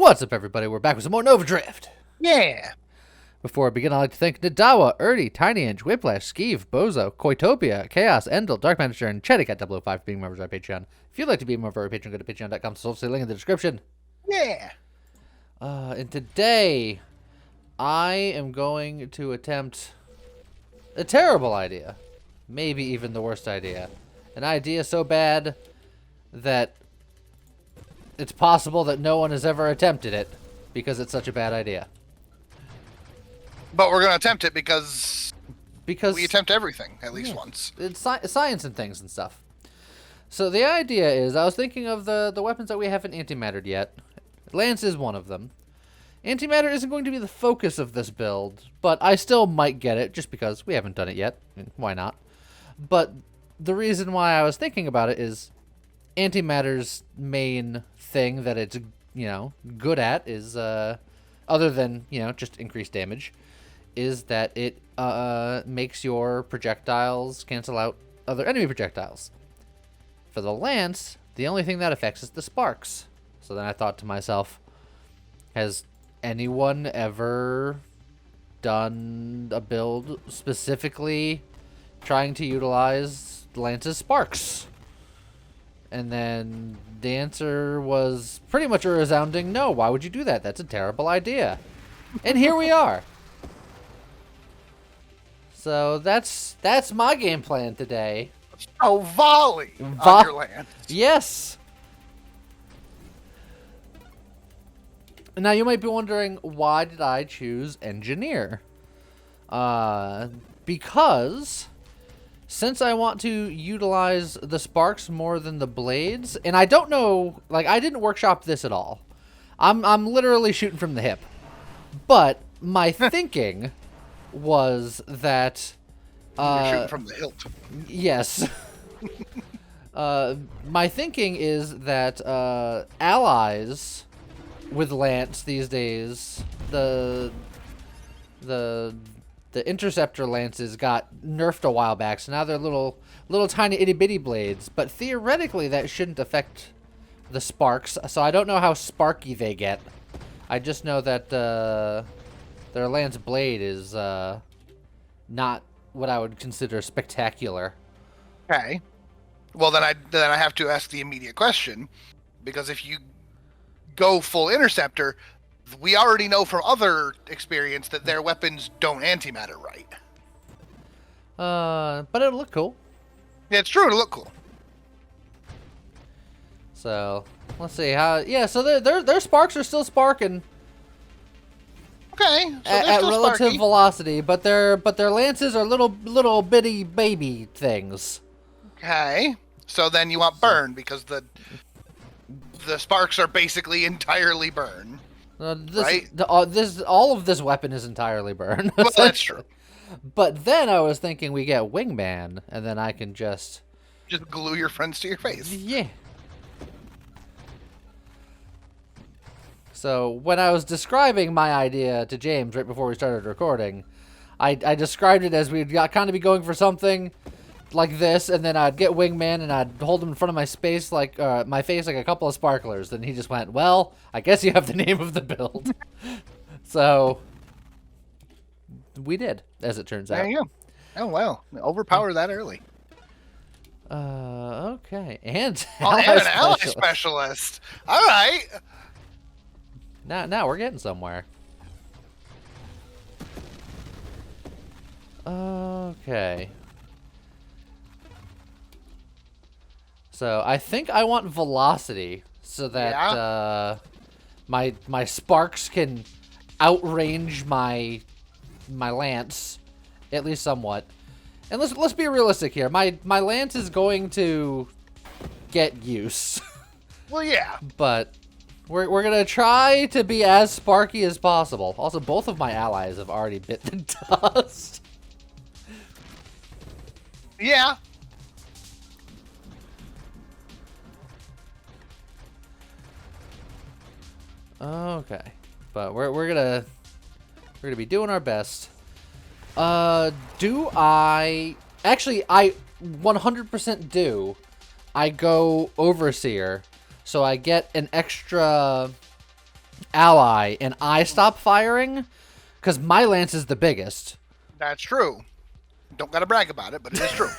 What's up, everybody? We're back with some more Nova Drift. Yeah. Before I begin, I'd like to thank Nadawa, Erdy, Tiny Inch, Whiplash, Skeeve, Bozo, Koitopia, Chaos, Endel, Dark Manager, and Chedicat005 for being members of our Patreon. If you'd like to be a member of our Patreon, go to patreon.com. So obviously link in the description. Yeah. And today, I am going to attempt a terrible idea. Maybe even the worst idea. An idea so bad that it's possible that no one has ever attempted it because it's such a bad idea. But we're going to attempt it because we attempt everything at least once. It's science and things and stuff. So the idea is, I was thinking of the weapons that we haven't antimattered yet. Lance is one of them. Antimatter isn't going to be the focus of this build, but I still might get it just because we haven't done it yet. I mean, why not? But the reason why I was thinking about it is antimatter's main thing that it's, good at is, other than, just increased damage, is that it makes your projectiles cancel out other enemy projectiles. For the lance, the only thing that affects is the sparks. So then I thought to myself, has anyone ever done a build specifically trying to utilize Lance's sparks? And then the answer was pretty much a resounding no. Why would you do that? That's a terrible idea. And here we are. So that's my game plan today. Oh, volley on your land. Yes. Now you might be wondering, why did I choose engineer? Because since I want to utilize the sparks more than the blades, and I don't know, I didn't workshop this at all. I'm literally shooting from the hip. But my thinking was that You're shooting from the hilt. Yes. My thinking is that allies with Lance these days, the interceptor lances got nerfed a while back, so now they're little tiny itty bitty blades. But theoretically, that shouldn't affect the sparks. So I don't know how sparky they get. I just know that their lance blade is not what I would consider spectacular. Okay. Well, then I have to ask the immediate question, because if you go full interceptor, we already know from other experience that their weapons don't antimatter right. But it'll look cool. Yeah, it's true. It'll look cool. So let's see how. Yeah, so their sparks are still sparking. Okay, so at relative sparky velocity, but their lances are little bitty baby things. Okay, so then you want burn because the sparks are basically entirely burn. Right? All of this weapon is entirely burn. Well, that's true. But then I was thinking we get wingman, and then I can just glue your friends to your face. Yeah. So when I was describing my idea to James right before we started recording, I described it as we'd kind of be going for something like this, and then I'd get wingman and I'd hold him in front of my face like a couple of sparklers. Then he just went, "Well, I guess you have the name of the build." So we did, as it turns out. There you go. Oh well, overpower that early. Okay, and an ally specialist. All right. Now we're getting somewhere. Okay. So I think I want velocity so that my sparks can outrange my lance, at least somewhat. And let's be realistic here. My lance is going to get use. Well, yeah. But we're gonna try to be as sparky as possible. Also, both of my allies have already bit the dust. Yeah. Okay, but we're gonna be doing our best. Do I actually? I 100% do. I go overseer, so I get an extra ally and I stop firing, because my lance is the biggest. That's true. Don't gotta brag about it, but it is true.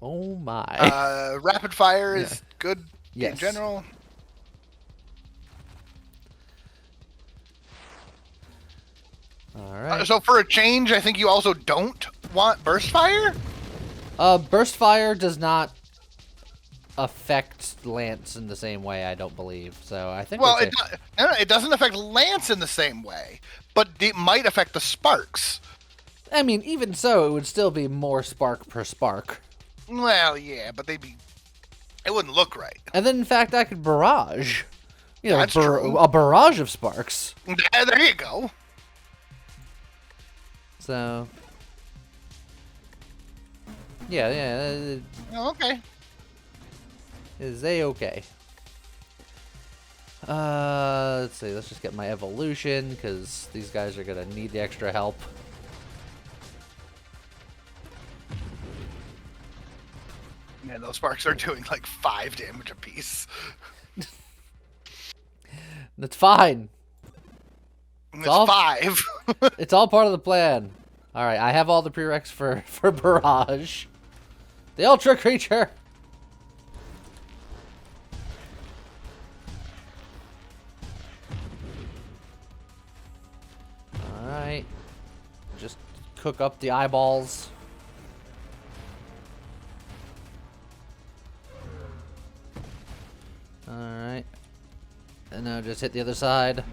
Oh my. Rapid fire is good in general. All right. So for a change, I think you also don't want burst fire? Burst fire does not affect lance in the same way, I don't believe. So I think. Well, it doesn't affect lance in the same way, but it might affect the sparks. I mean, even so, it would still be more spark per spark. Well, yeah, but it wouldn't look right. And then, in fact, I could barrage. You know, That's true. A barrage of sparks. There you go. So. Yeah. Okay. Is A-okay. Let's see. Let's just get my evolution, because these guys are going to need the extra help. Man, those sparks are doing like 5 damage apiece. That's fine. It's all 5. It's all part of the plan. All right, I have all the prereqs for barrage. The ultra creature. All right, just cook up the eyeballs. All right, and now just hit the other side.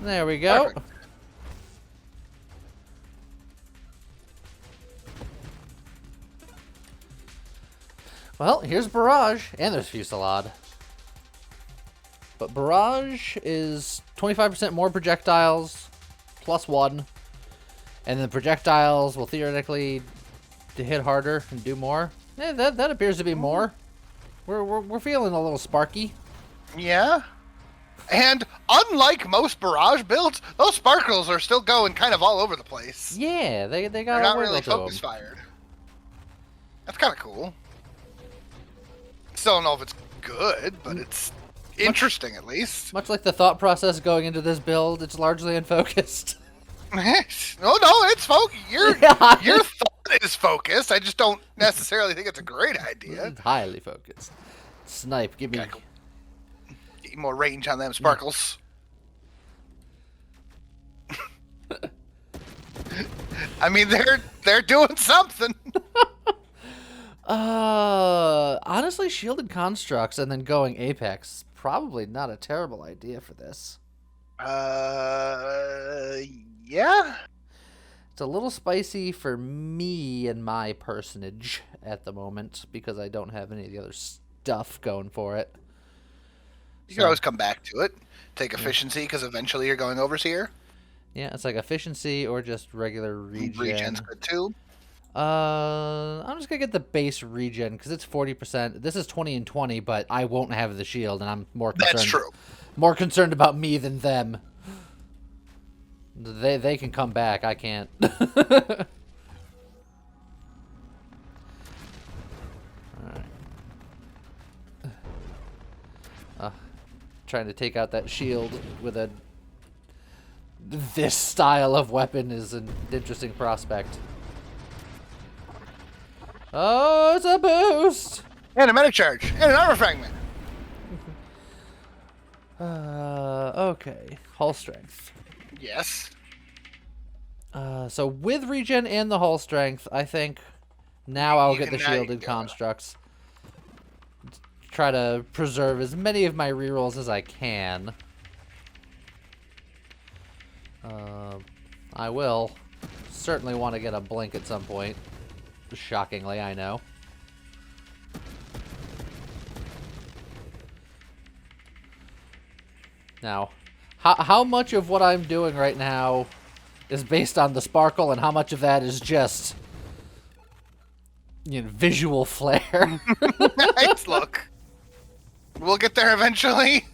There we go. Perfect. Well, here's Barrage, and there's Fusillade. But Barrage is 25% more projectiles, +1. And the projectiles will theoretically hit harder and do more. That appears to be more. We're feeling a little sparky. Yeah. And unlike most barrage builds, those sparkles are still going kind of all over the place. Yeah, they got They're a not wiggle really to 'em. focus fired. That's kind of cool. Still don't know if it's good, but it's interesting at least. Much like the thought process going into this build, it's largely unfocused. No, it's focused. Your thought is focused. I just don't necessarily think it's a great idea. It's highly focused. Snipe, give me. Okay, cool. Get more range on them sparkles. I mean, they're doing something. Honestly, shielded constructs and then going Apex, probably not a terrible idea for this. Yeah. It's a little spicy for me and my personage at the moment because I don't have any of the other stuff going for it. You can always come back to it. Take efficiency because eventually you're going overseer. Yeah, it's like efficiency or just regular regen. Regen's good too. I'm just gonna get the base regen because it's 40%. This is 20 and 20, but I won't have the shield, and I'm more concerned. That's true. More concerned about me than them. They can come back. I can't. Alright. Trying to take out that shield with this style of weapon is an interesting prospect. Oh, it's a boost! And a medic charge. And an armor fragment. Okay. Hull strength. Yes. So with regen and the hull strength, I think now I'll get the now you shielded go. constructs. Try to preserve as many of my rerolls as I can. I will certainly want to get a blink at some point. Shockingly, I know. Now, how much of what I'm doing right now is based on the sparkle, and how much of that is just, visual flair? Nice look. We'll get there eventually.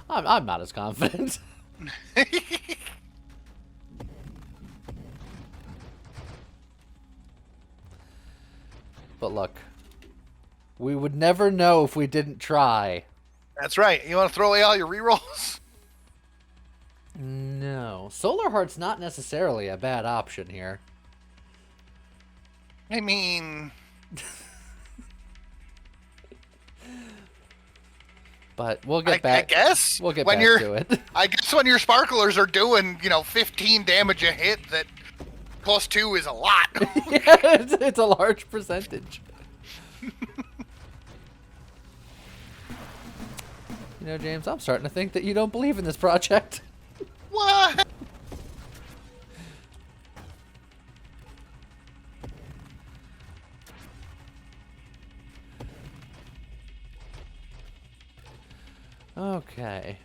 I'm not as confident. But look, we would never know if we didn't try. That's right. You want to throw away all your rerolls? No. Solar Heart's not necessarily a bad option here. I mean... But we'll get back. I guess we'll get when back to it. I guess when your sparklers are doing, 15 damage a hit, that plus 2 is a lot. Yeah, it's a large percentage. James, I'm starting to think that you don't believe in this project. What? Okay.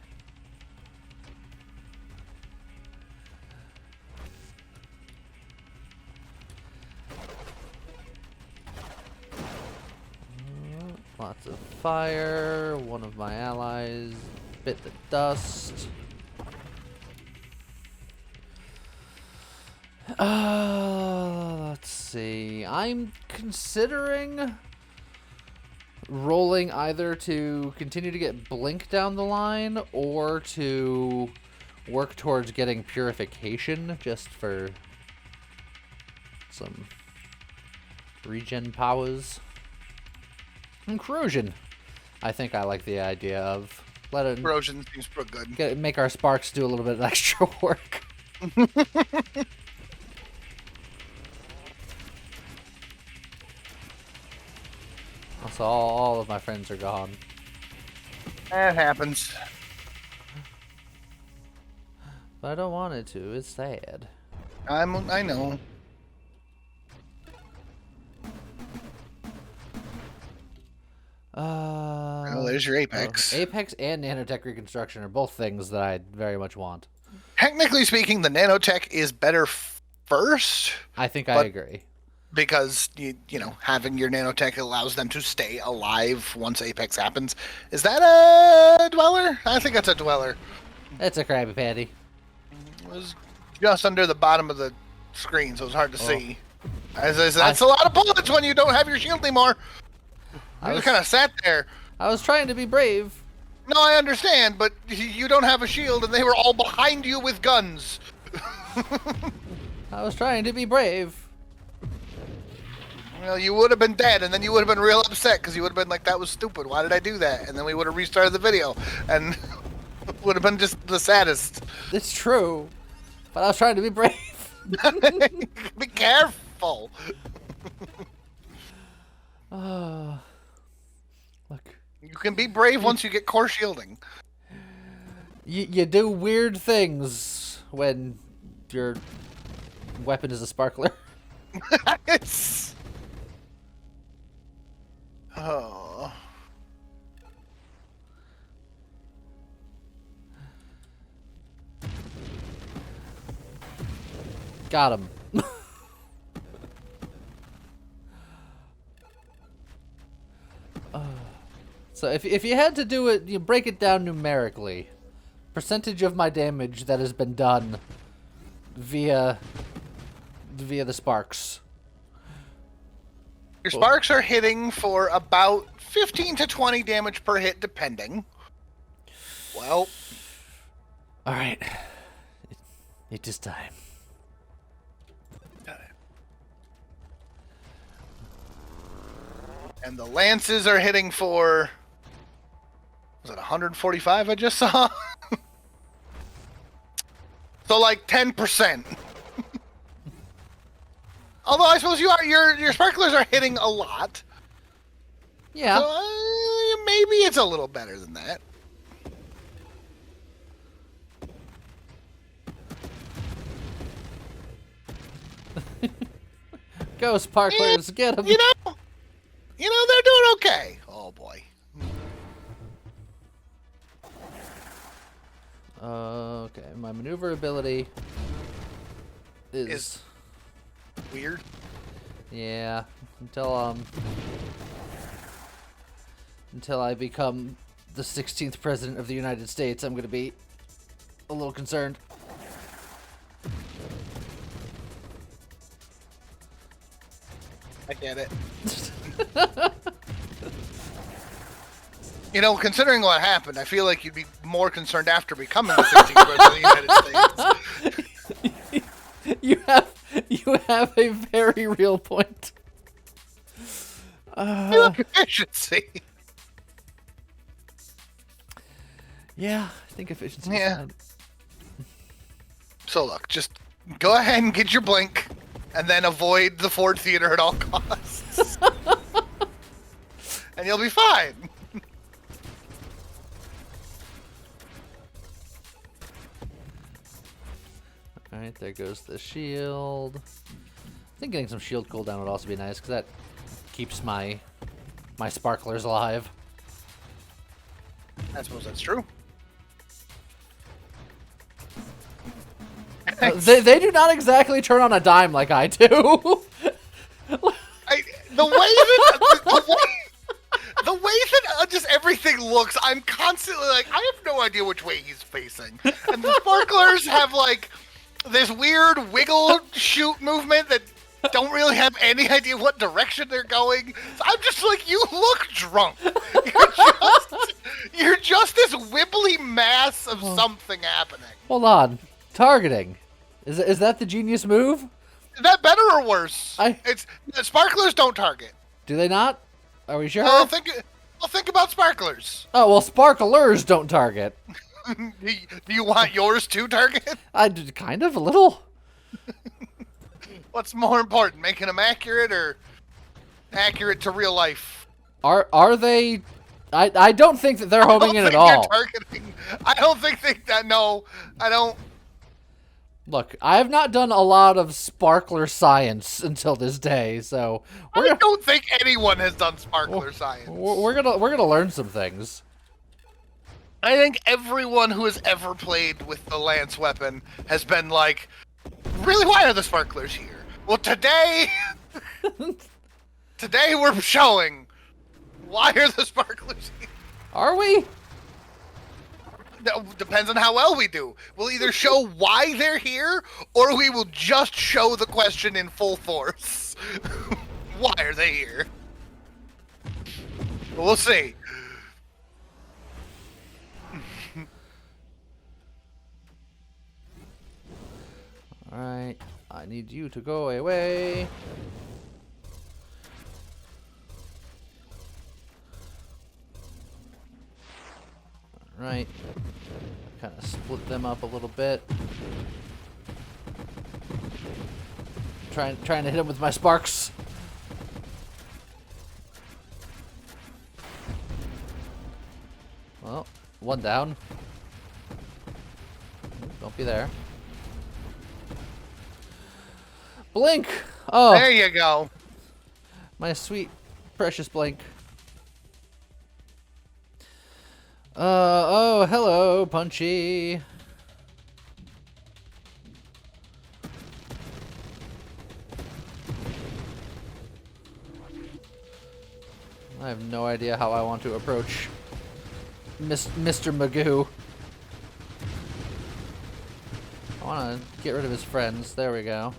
Lots of fire. One of my allies bit the dust. Let's see. I'm considering rolling either to continue to get Blink down the line or to work towards getting Purification just for some regen powers. And Corrosion. I think I like the idea of Corrosion seems pretty good. Make our sparks do a little bit of extra work. Also, all of my friends are gone. That happens. But I don't want it to. It's sad. I know. Oh, there's your Apex. Apex and Nanotech Reconstruction are both things that I very much want. Technically speaking, the Nanotech is better first. I think I agree. Because, having your Nanotech allows them to stay alive once Apex happens. Is that a Dweller? I think that's a Dweller. It's a Krabby Patty. It was just under the bottom of the screen, so it's hard to see. That's a lot of bullets when you don't have your shield anymore. I just kind of sat there. I was trying to be brave. No, I understand, but you don't have a shield, and they were all behind you with guns. I was trying to be brave. Well, you would have been dead, and then you would have been real upset, because you would have been like, that was stupid. Why did I do that? And then we would have restarted the video, and would have been just the saddest. It's true, but I was trying to be brave. Be careful. Look. You can be brave once you get core shielding. You do weird things when your weapon is a sparkler. It's... Oh. Got him. So if you had to do it, you break it down numerically. Percentage of my damage that has been done via the sparks. Your sparks are hitting for about 15 to 20 damage per hit, depending. Well. All right. It is time. And the lances are hitting for... Was it 145 I just saw? So like 10%. Although I suppose your sparklers are hitting a lot. Yeah. So maybe it's a little better than that. Go sparklers, get them. They're doing okay. Oh boy. Okay, my maneuverability is weird. Yeah, until I become the 16th president of the United States, I'm gonna be a little concerned. I get it. You know, considering what happened, I feel like you'd be more concerned after becoming the 15th president of the United States. You have a very real point. Efficiency. Yeah, I think efficiency. Yeah. So look, just go ahead and get your blink, and then avoid the Ford Theater at all costs, and you'll be fine. All right, there goes the shield. I think getting some shield cooldown would also be nice because that keeps my sparklers alive. I suppose that's true. They do not exactly turn on a dime like I do. The way that just everything looks, I'm constantly like, I have no idea which way he's facing. And the sparklers have like this weird wiggle shoot movement that don't really have any idea what direction they're going. So I'm just like, you look drunk. You're just this wibbly mass of something happening. Hold on, targeting. Is that the genius move? Is that better or worse? Sparklers don't target. Do they not? Are we sure? Well, think about sparklers. Oh well, sparklers don't target. Do you want yours to target? I did kind of a little. What's more important, making them accurate or accurate to real life? Are they? I don't think that they're homing in at all. Targeting. I don't think that. No, I don't. Look, I have not done a lot of sparkler science until this day, so I don't think anyone has done sparkler science. We're gonna learn some things. I think everyone who has ever played with the lance weapon has been like, really, why are the sparklers here? Well, today we're showing why are the sparklers here. Are we? No, depends on how well we do. We'll either show why they're here, or we will just show the question in full force. Why are they here? We'll see. Alright, I need you to go away. Alright. Kind of split them up a little bit. Trying to hit them with my sparks. Well, one down. Don't be there. Blink! Oh! There you go. My sweet, precious Blink. Oh, hello, Punchy. I have no idea how I want to approach Mr. Magoo. I want to get rid of his friends. There we go.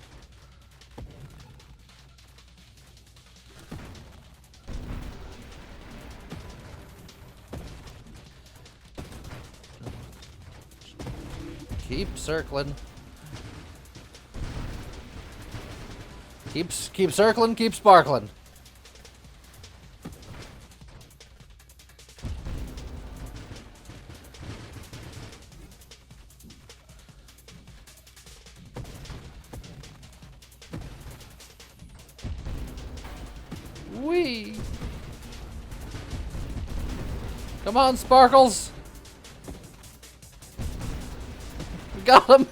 Keep circling. Keep circling, keep sparkling. Whee! Come on, Sparkles! We got him!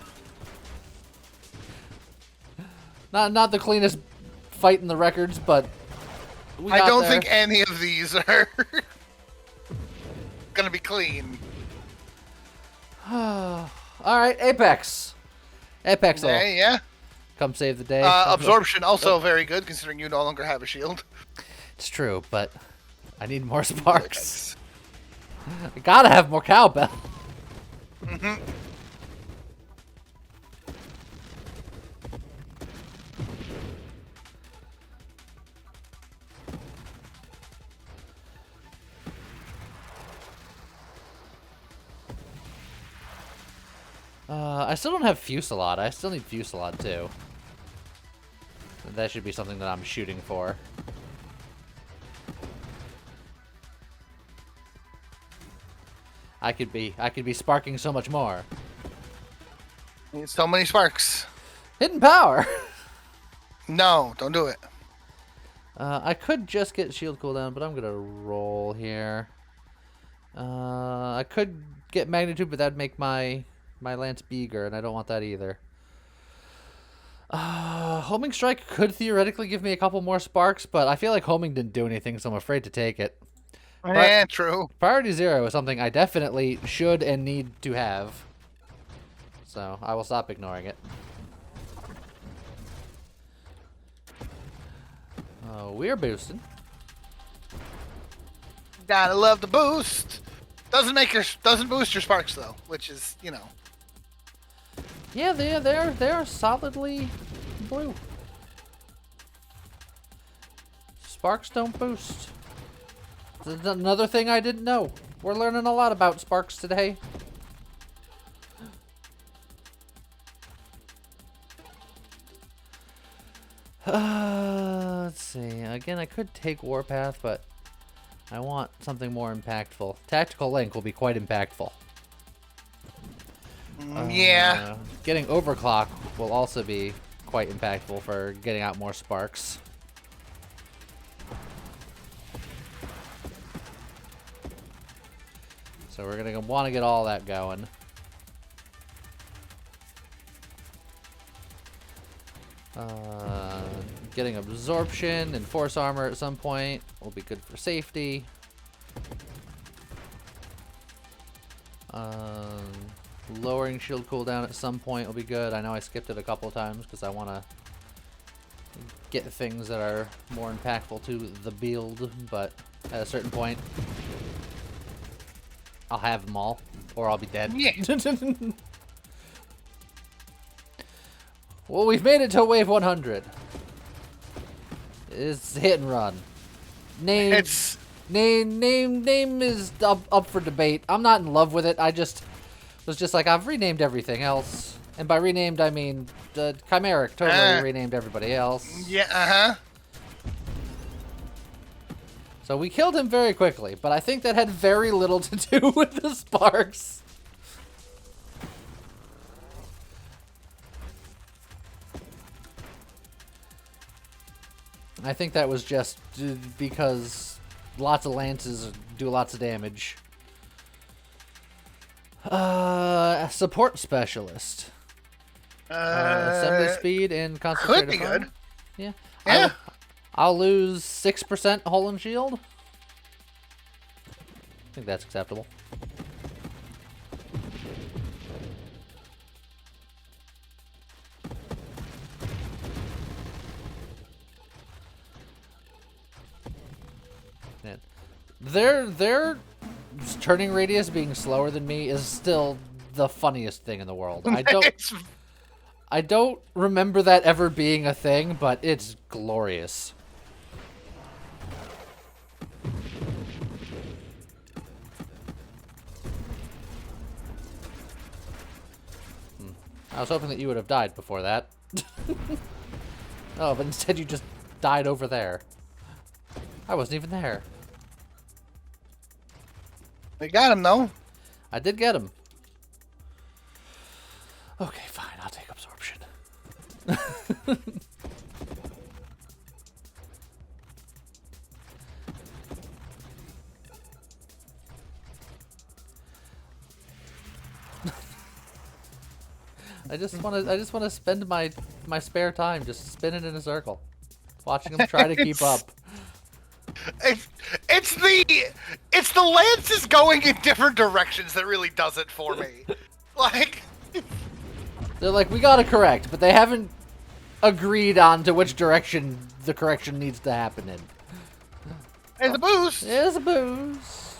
Not the cleanest fight in the records, but we got I don't there. think any of these are gonna be clean. Alright, Apex. Apex will Yeah. come save the day. Absorption also very good, considering you no longer have a shield. It's true, but I need more sparks. I gotta have more cowbell. Mm-hmm. I still don't have Fusillade. I still need Fusillade too. That should be something that I'm shooting for. I could be sparking so much more. So many sparks. Hidden power. No, don't do it. I could just get shield cooldown, but I'm gonna roll here. I could get magnitude, but that'd make my lance bigger, and I don't want that either. Homing strike could theoretically give me a couple more sparks, but I feel like homing didn't do anything, so I'm afraid to take it. Yeah, true. Priority 0 is something I definitely should and need to have, so I will stop ignoring it. We're boosting. Gotta love the boost. Doesn't boost your sparks though, which is, you know. Yeah, they're solidly blue. Sparks don't boost. That's another thing I didn't know. We're learning a lot about sparks today. Let's see. Again, I could take Warpath, but I want something more impactful. Tactical Link will be quite impactful. Yeah. Getting Overclock will also be quite impactful for getting out more sparks. So we're going to want to get all that going. Getting Absorption and Force Armor at some point will be good for safety. Lowering shield cooldown at some point will be good. I know I skipped it a couple times because I want to get things that are more impactful to the build, but at a certain point, I'll have them all, or I'll be dead. Yeah. Well, we've made it to wave 100. It's hit and run. Name is up for debate. I'm not in love with it. I just was just like, I've renamed everything else. And by renamed, I mean the Chimeric totally renamed everybody else. Yeah, uh-huh. So we killed him very quickly, but I think that had very little to do with the sparks. I think that was just because lots of lances do lots of damage. Support specialist. Assembly speed and concentrated Could be fire. good. Yeah. Yeah. I'll lose 6% hull and shield. I think that's acceptable. Man. Their turning radius being slower than me is still the funniest thing in the world. I don't remember that ever being a thing, but it's glorious. I was hoping that you would have died before that. Oh, but instead you just died over there. I wasn't even there. We got him though. I did get him. Okay, fine. I'll take absorption. I just want to spend my spare time just spinning in a circle, watching them try to keep up. It's the lances going in different directions that really does it for me. Like, They're like, we gotta correct, but they haven't agreed on to which direction the correction needs to happen in. there's a boost. There's a boost.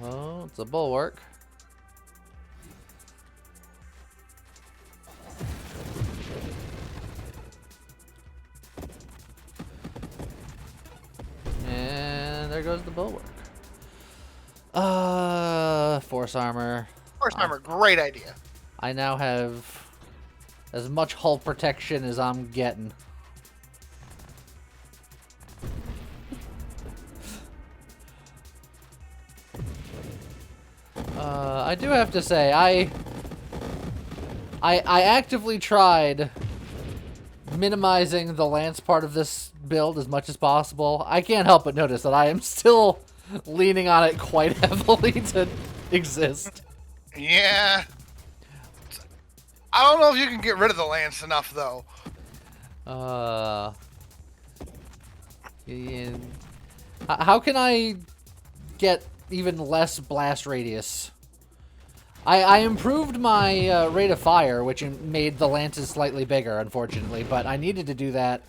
Oh, it's a bulwark. And there goes the bulwark. Force armor. Force armor, great idea. I now have as much hull protection as I'm getting. I do have to say, I actively tried minimizing the lance part of this build as much as possible. I can't help but notice that I am still leaning on it quite heavily to exist. Yeah. I don't know if you can get rid of the lance enough, though. Yeah. How can I get even less blast radius? I improved my rate of fire, which made the lances slightly bigger, unfortunately, but I needed to do that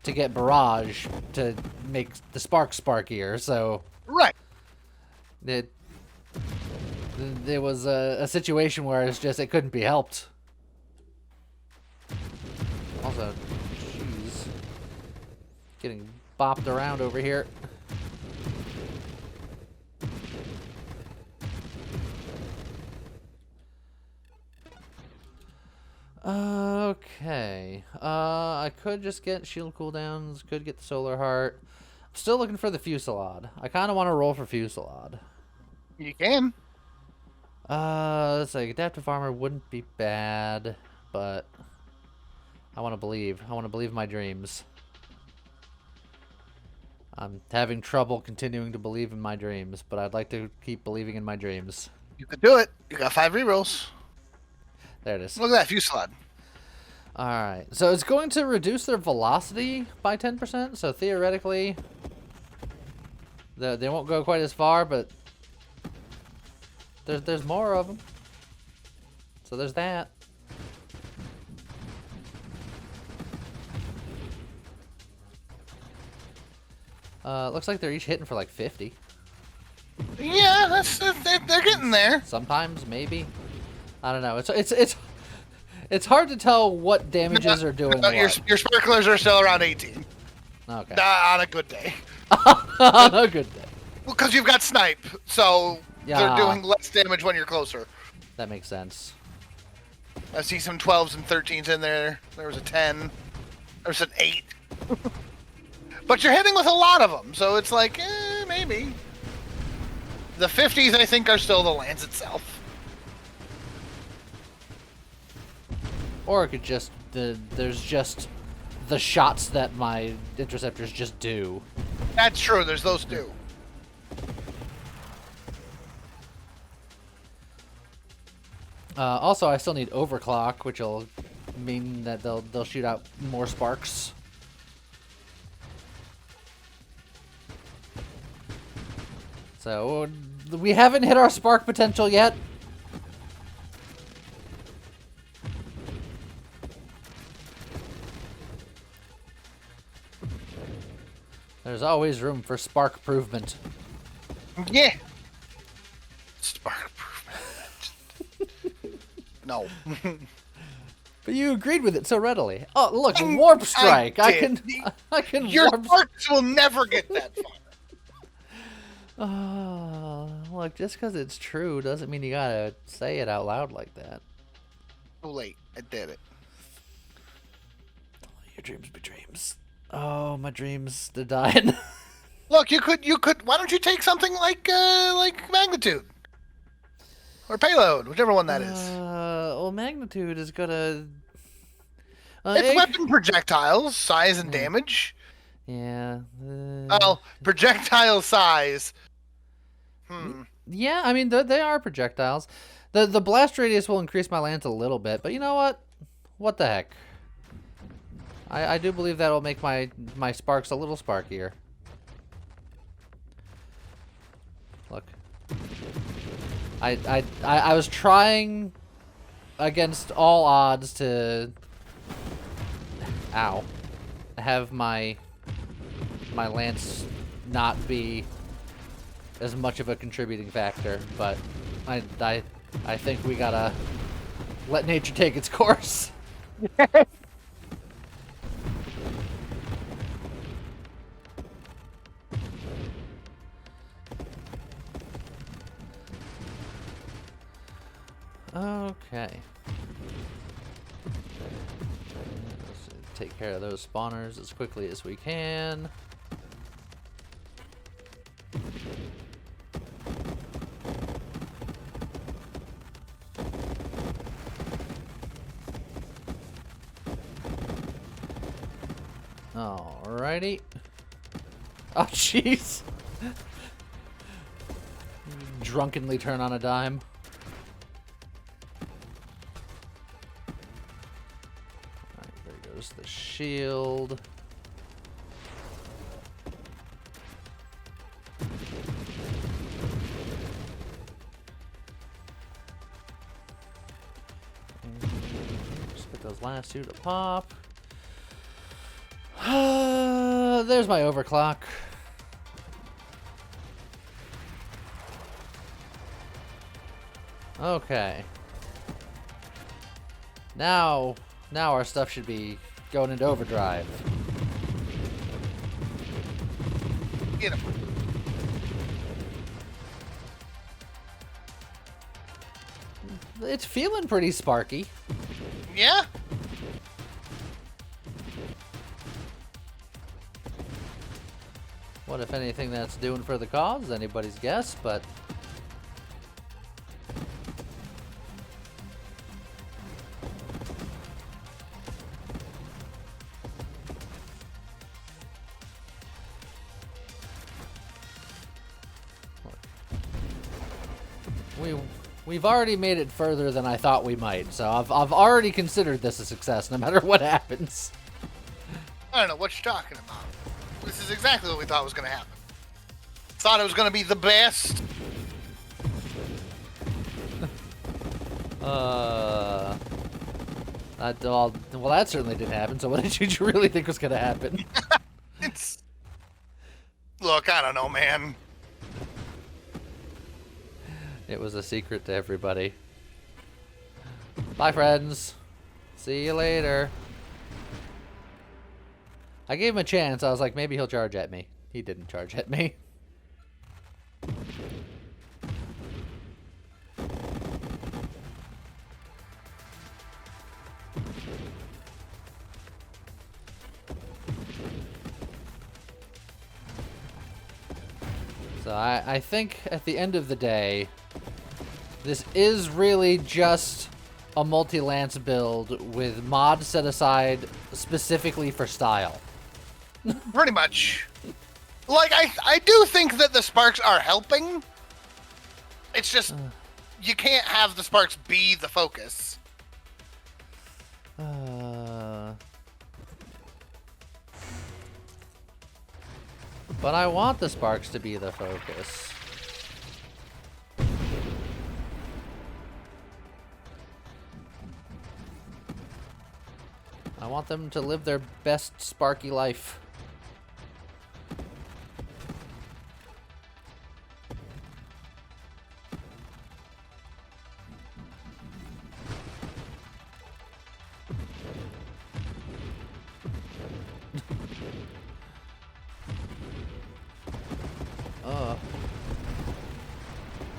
to get barrage to make the sparkier, so... Right. There was a situation where it's just, it couldn't be helped. Also, jeez. Getting bopped around over here. Okay. I could just get shield cooldowns, could get the solar heart. I'm still looking for the fusillade. I kind of want to roll for fusillade. You can. It's like adaptive armor wouldn't be bad, but I want to believe. I want to believe my dreams. I'm having trouble continuing to believe in my dreams, but I'd like to keep believing in my dreams. You could do it. You got 5 rerolls. There it is. Look at that fusillade. Alright, so it's going to reduce their velocity by 10%, so theoretically they won't go quite as far, but there's more of them. So there's that. Looks like they're each hitting for like 50. Yeah, they're getting there. Sometimes, maybe. I don't know. It's hard to tell what damages are doing what. Your sparklers are still around 18. Okay. On a good day. On a good day. Well, because you've got snipe, so Yeah. they're doing less damage when you're closer. That makes sense. I see some 12s and 13s in there. There was a 10. There's an 8. But you're hitting with a lot of them, so it's like, maybe. The 50s, I think, are still the lance itself. Or it could just there's just the shots that my interceptors just do. That's true. There's those two. Also, I still need overclock, which will mean that they'll shoot out more sparks. So we haven't hit our spark potential yet. There's always room for spark improvement. Yeah. Spark improvement. No. But you agreed with it so readily. Oh, look, warp strike. I can Your warp. sparks will never get that far. Look, just because it's true doesn't mean you gotta say it out loud like that. Too late. I did it. Your dreams be dreams. Oh, my dreams, they're dying. Look, you could. Why don't you take something like magnitude or payload, whichever one that is. Well, magnitude is gonna. It's weapon projectiles, size and damage. Yeah. Well, projectile size. Yeah, I mean they are projectiles. The blast radius will increase my lance a little bit, but you know what? What the heck? I do believe that'll make my sparks a little sparkier. Look. I was trying against all odds to have my lance not be as much of a contributing factor, but I think we gotta let nature take its course. Okay. Let's take care of those spawners as quickly as we can. Alrighty. Oh, jeez. Drunkenly turn on a dime. Alright, there goes the shield. Just get those last two to pop. There's my overclock. Okay. Now our stuff should be going into overdrive. Get him. It's feeling pretty sparky. Yeah. What, if anything, that's doing for the cause? Anybody's guess, but... We've already made it further than I thought we might, so I've already considered this a success, no matter what happens. I don't know what you're talking about. This is exactly what we thought was going to happen. Thought it was going to be the best. Well, that certainly didn't happen, so what did you really think was going to happen? Look, I don't know, man. It was a secret to everybody. Bye, friends. See you later. I gave him a chance. I was like, maybe he'll charge at me. He didn't charge at me. So I think at the end of the day, this is really just a multi-lance build with mods set aside specifically for style. Pretty much. Like, I do think that the sparks are helping. It's just, you can't have the sparks be the focus. But I want the sparks to be the focus. I want them to live their best sparky life.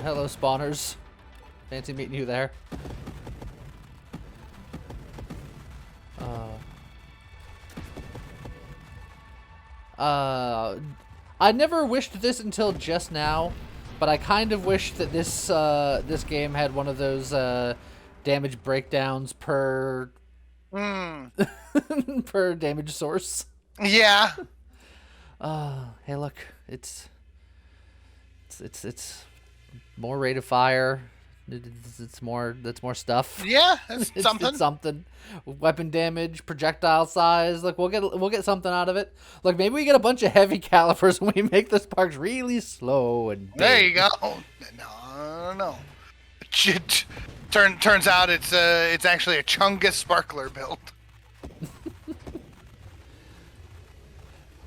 Hello, spawners. Fancy meeting you there. I never wished this until just now, but I kind of wish that this this game had one of those damage breakdowns per per damage source. Yeah. Hey, look, it's more rate of fire. That's more stuff. Yeah, that's something. It's something. Weapon damage, projectile size. Look, we'll get something out of it. Look, maybe we get a bunch of heavy calipers and we make the sparks really slow and big. There you go. No. Turns out it's actually a Chungus sparkler build.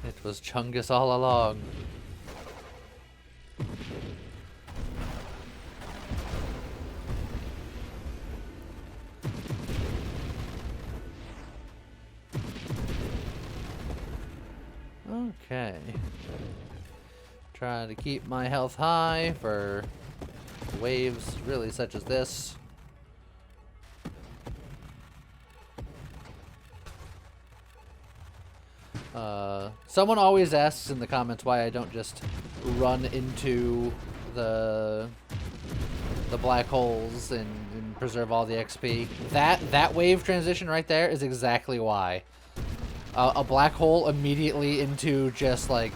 It was Chungus all along. Okay. Trying to keep my health high for waves really such as this. Someone always asks in the comments why I don't just run into the black holes and preserve all the XP. That wave transition right there is exactly why. A black hole immediately into just like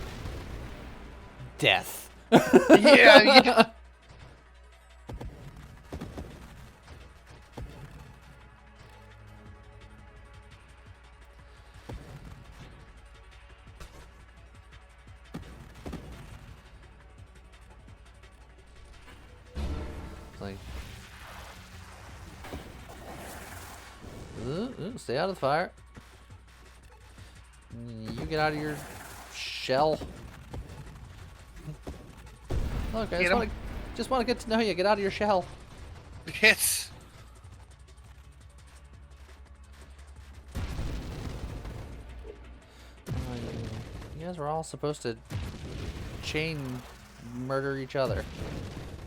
death. Yeah. Like, stay out of the fire. You get out of your shell. Look, I just want to get to know you. Get out of your shell. Yes. You guys were all supposed to chain murder each other.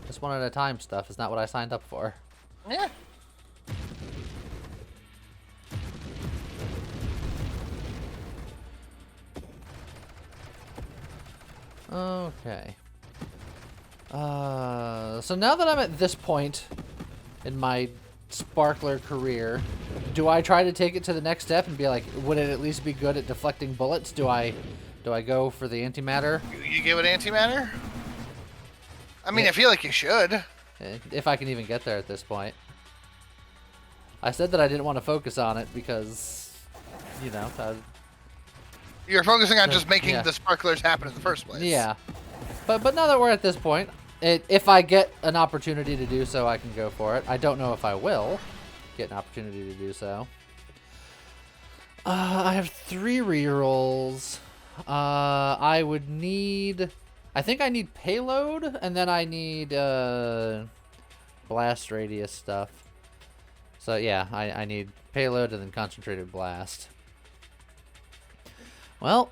Just one at a time stuff is not what I signed up for. Yeah. Okay. So now that I'm at this point in my sparkler career, do I try to take it to the next step and be like, would it at least be good at deflecting bullets? Do I go for the antimatter? You give it antimatter? I mean, Yeah. I feel like you should. If I can even get there at this point. I said that I didn't want to focus on it because, you know, You're focusing on just making Yeah. the sparklers happen in the first place. yeah. But now that we're at this point, if I get an opportunity to do so, I can go for it. I don't know if I will get an opportunity to do so. I have 3 rerolls. I would need... I think I need payload, and then I need blast radius stuff. So yeah, I need payload and then concentrated blast. Well,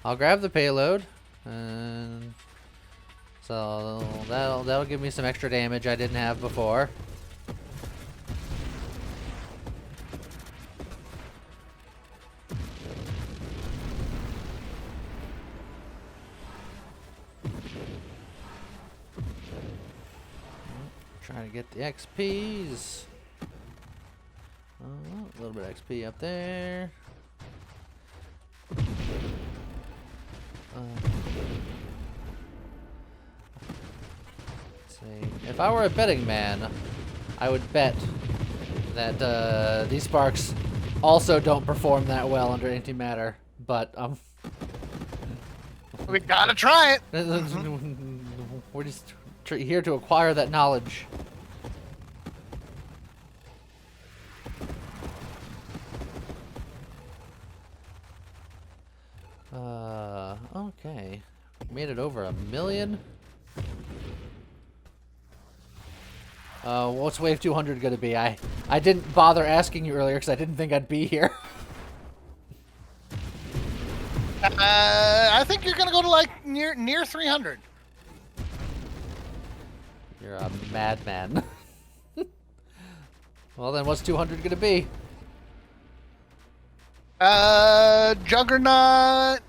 I'll grab the payload, and so that'll give me some extra damage I didn't have before. Trying to get the XPs. A little bit of XP up there. Let's see. If I were a betting man, I would bet that these sparks also don't perform that well under antimatter. But We gotta try it. we're just here to acquire that knowledge. Okay. Made it over 1 million. What's wave 200 gonna be? I didn't bother asking you earlier because I didn't think I'd be here. I think you're gonna go to like near 300. You're a madman. Well then, what's 200 gonna be? Juggernaut.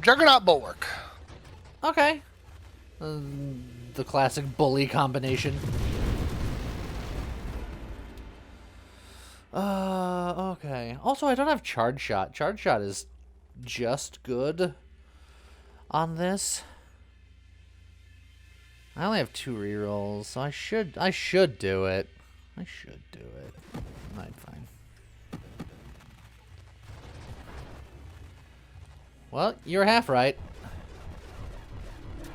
Juggernaut Bulwark. Okay. The classic bully combination. Okay. Also, I don't have charge shot. Charge shot is just good on this. I only have 2 rerolls, so I should do it. I should do it. Alright, fine. Well, you're half right.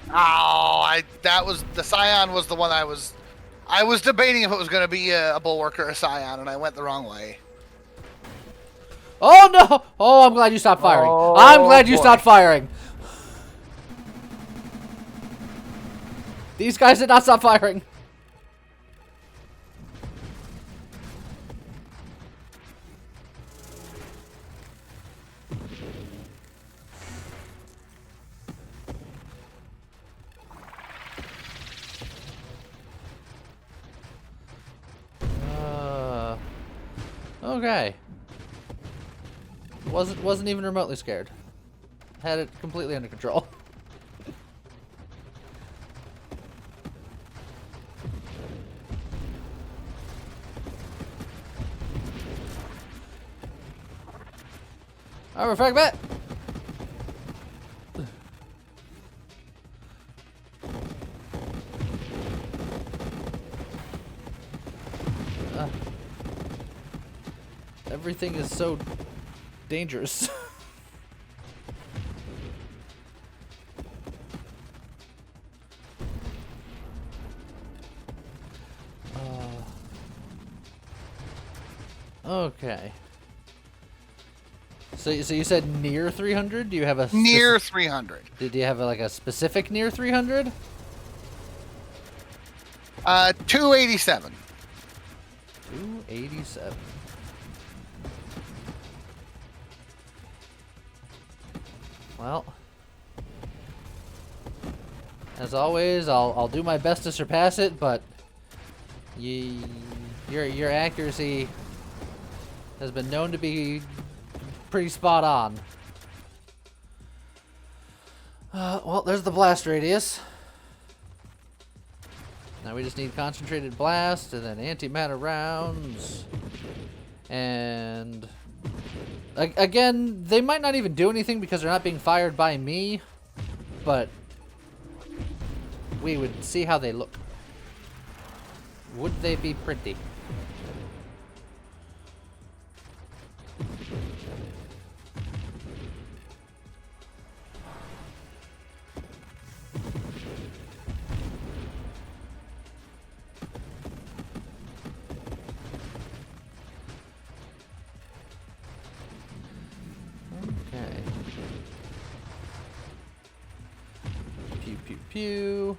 Oh, that was the Scion was the one I was debating if it was going to be a Bulwark or a Scion, and I went the wrong way. Oh no! Oh, I'm glad you stopped firing. Oh, I'm glad you boy. stopped firing. These guys did not stop firing. Okay. Wasn't even remotely scared. Had it completely under control. Alright, frag back. Everything is so dangerous. Okay. So you said near 300? Do you have a Near 300. Did you have like a specific near 300? 287. 287. Well, as always, I'll do my best to surpass it, but your accuracy has been known to be pretty spot on. Well, there's the blast radius. Now we just need concentrated blast and then antimatter rounds. And again, they might not even do anything because they're not being fired by me, but we would see how they look. Would they be pretty? Okay. Pew pew pew.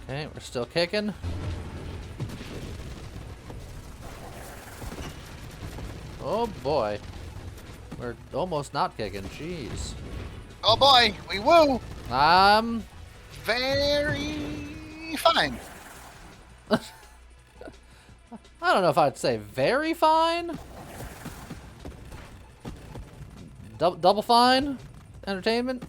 Okay, we're still kicking. Oh boy. We're almost not kicking. Jeez. Oh boy, we woo. Very fine. I don't know if I'd say very fine. Double fine? Entertainment?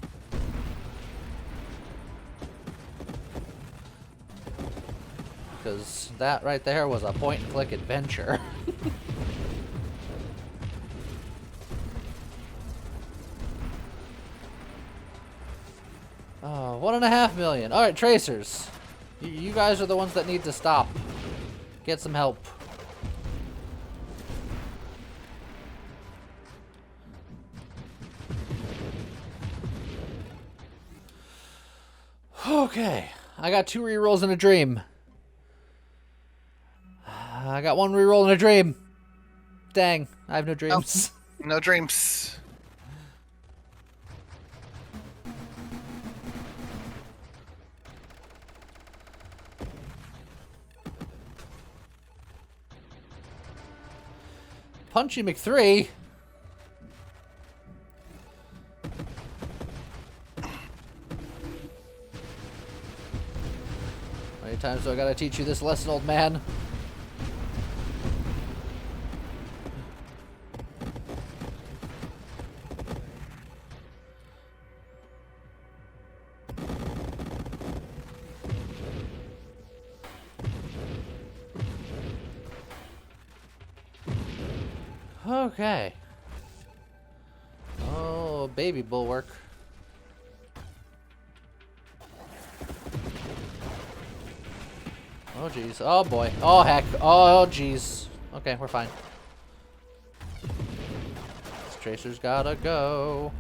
Because that right there was a point-and-click adventure. Oh, 1.5 million. All right, tracers. You guys are the ones that need to stop. Get some help. Okay, I got 2 rerolls in a dream. I got 1 reroll in a dream. Dang, I have no dreams. No dreams. Punchy McThree. How many times do I gotta teach you this lesson, old man? Okay. Oh, baby bulwark. Oh, jeez. Oh, boy. Oh, heck. Oh, jeez. Okay, we're fine. This tracer's gotta go.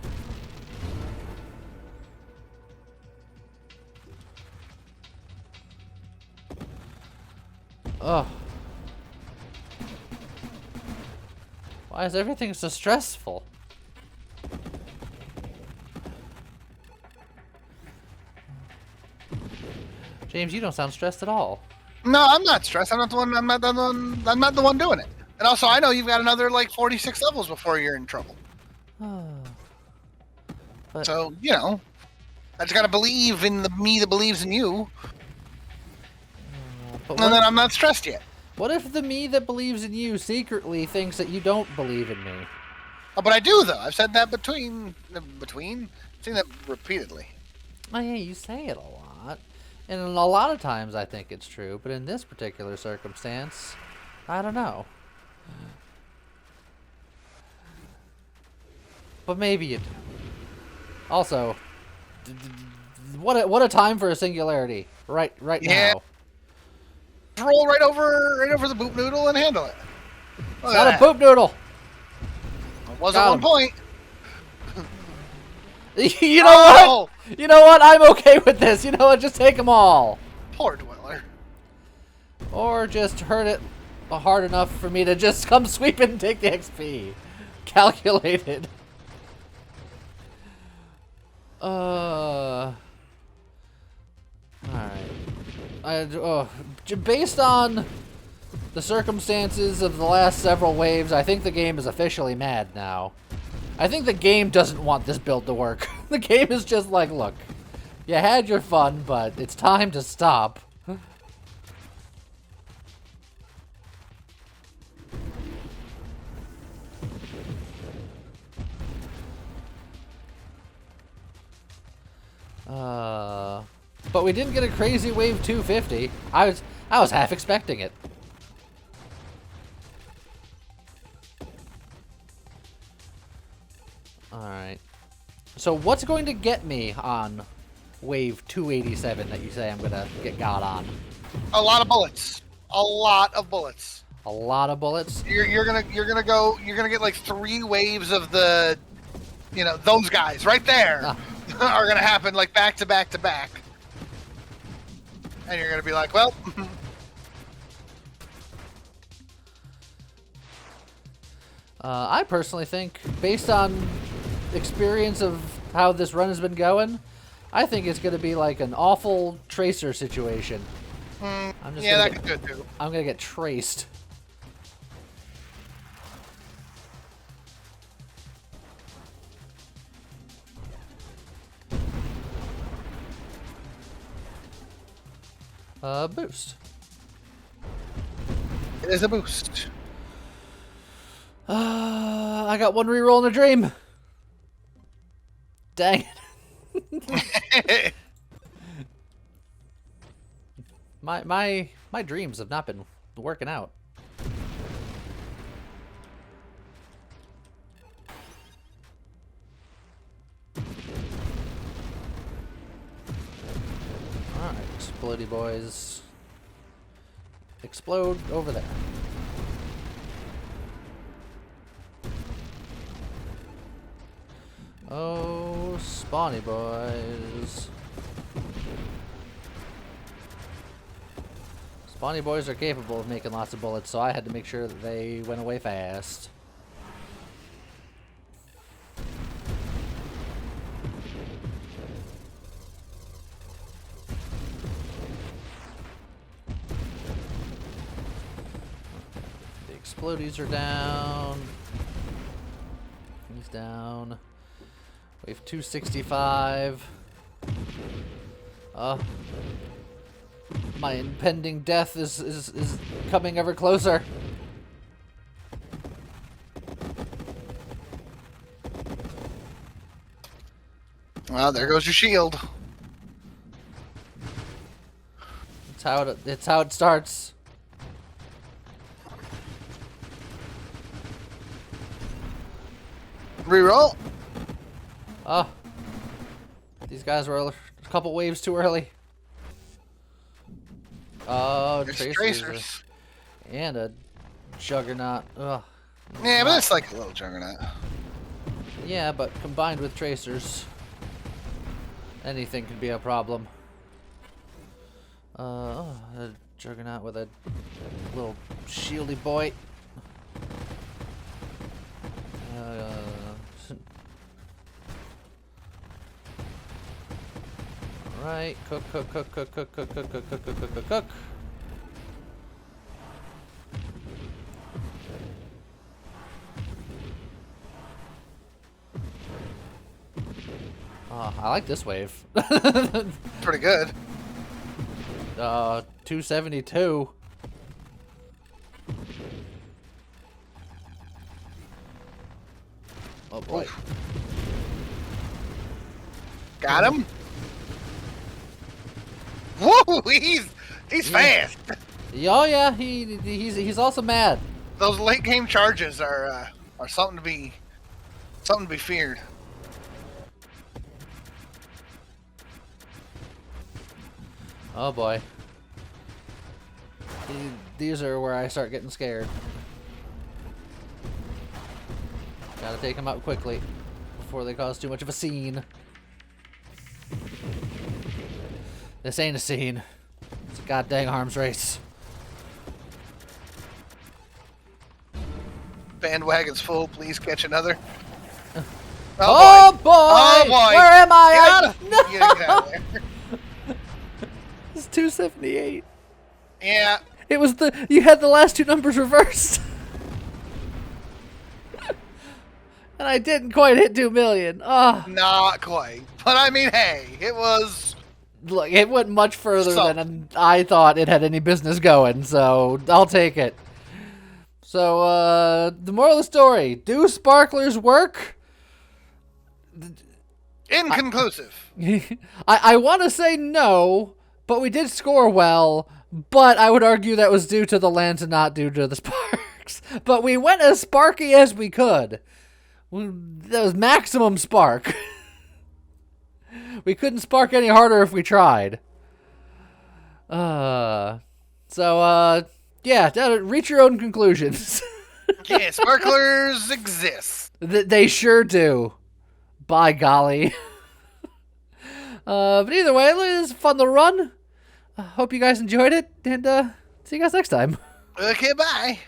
Oh. Why is everything so stressful? James, you don't sound stressed at all. No, I'm not stressed. I'm not the one. I'm not the one doing it. And also, I know you've got another like 46 levels before you're in trouble. But So, you know, I just gotta believe in the me that believes in you. but And then I'm not stressed yet. what if the me that believes in you secretly thinks that you don't believe in me? Oh, but I do, though. I've said that between. I've seen that repeatedly. Oh yeah, you say it a lot. And a lot of times I think it's true, but in this particular circumstance, I don't know. But maybe you do. Also, what a time for a singularity. Right Yeah. now. Just roll right over the boop noodle and handle it. It's not a boop noodle. It was Got at one him. point. You know what? You know what? I'm okay with this. You know what? Just take them all. Poor Dweller. Or just hurt it hard enough for me to just come sweep it and take the XP. Calculated. Alright. Based on the circumstances of the last several waves, I think the game is officially mad now. I think the game doesn't want this build to work. The game is just like, look, you had your fun, but it's time to stop. But we didn't get a crazy wave 250. I was half expecting it. Alright. So what's going to get me on wave 287 that you say I'm gonna get got on? A lot of bullets. A lot of bullets. A lot of bullets? You're gonna get like 3 waves of the, you know, those guys right there are gonna happen like back to back to back. And you're gonna be like, well. I personally think, based on experience of how this run has been going, I think it's gonna be like an awful tracer situation. Yeah, that could do it too. I'm gonna get traced. Boost. It is a boost. I got one reroll in a dream. Dang it. my dreams have not been working out. Alright, explodey boys. Explode over there. Oh, spawny boys. Spawny boys are capable of making lots of bullets, so I had to make sure that they went away fast. The explodies are down. He's down. Wave 265. My impending death is coming ever closer. Well, there goes your shield. It's how it starts. Reroll. Oh. These guys were a couple waves too early. Oh, tracers. And a juggernaut. Ugh. Yeah, but it's like a little juggernaut. Yeah, but combined with tracers, anything could be a problem. A juggernaut with a little shieldy boy. Alright, cook. I like this wave. Pretty good. 272. Oh boy. Oof. Got him. Woo! He's fast. Oh yeah, he's also mad. Those late game charges are something to be feared. Oh boy. These are where I start getting scared. Gotta take them out quickly before they cause too much of a scene. This ain't a scene. It's a goddamn arms race. Bandwagon's full. Please catch another. Oh boy! Oh boy! Where am I? Get out of, No! get out of there. It's 278. Yeah. It was you had the last two numbers reversed. And I didn't quite hit 2 million. Oh. Not quite. But I mean, hey, it was... Look, it went much further than I thought it had any business going, so I'll take it. So, the moral of the story, do sparklers work? Inconclusive. I want to say no, but we did score well, but I would argue that was due to the lands and not due to the sparks. But we went as sparky as we could. That was maximum spark. We couldn't spark any harder if we tried. Yeah, reach your own conclusions. Yeah, sparklers exist. They sure do. By golly. But either way, it was a fun little run. Hope you guys enjoyed it, and see you guys next time. Okay, bye.